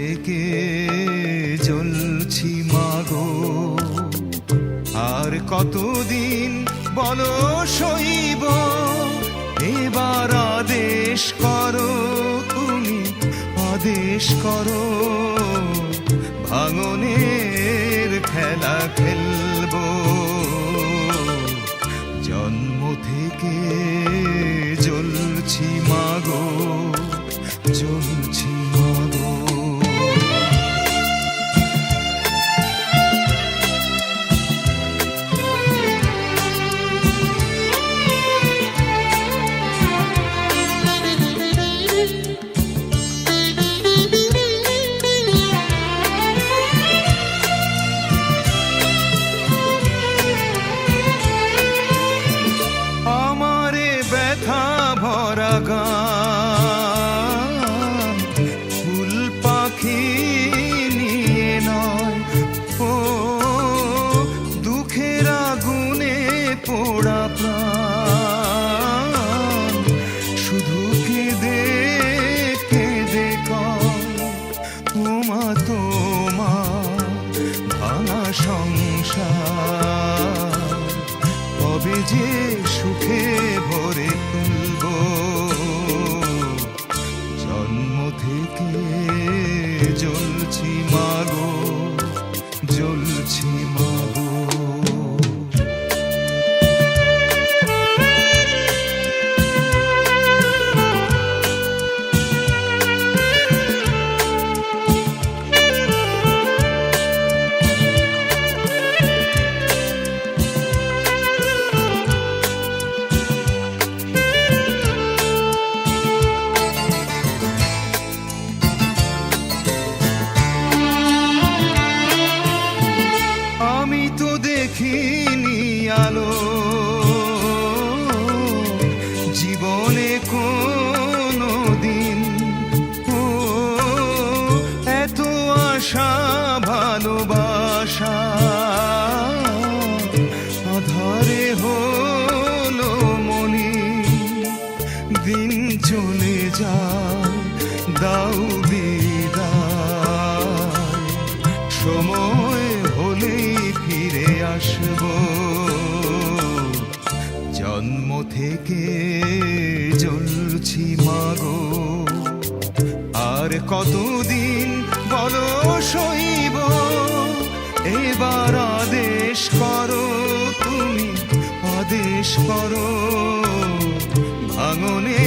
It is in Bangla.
থেকে জ্বলছি মাগো, আর কতদিন বলো সইব, এবার আদেশ করো তুমি, আদেশ করো, ভাঙনের খেলা খেলবো। জন্ম থেকে জ্বলছি মাগো, জ্বলছি মাগো। ফুল পাখি নিয়ে নয়, ও দুঃখের আগুনে পোড়া প্রাণ, শুধু কেঁদে কেঁদে কয় ওমা তোমার ভাঙা সংসার কবে যে সুখে ভরে তুলবো। জন্ম থেকে জ্বলছি মাগো, জ্বলছি মাগো। দেখিনি আলো জীবনে কোনো দিন, ও এত আশা ভালোবাসা আধারে হলো মনি। দিন চলে যায় দাও বিদায়, সময় হলেই ফিরে আসবো। জন্ম থেকে জ্বলছি মাগো, আর কতদিন বলো সইব, এবার আদেশ করো তুমি, আদেশ করো, ভাঙনে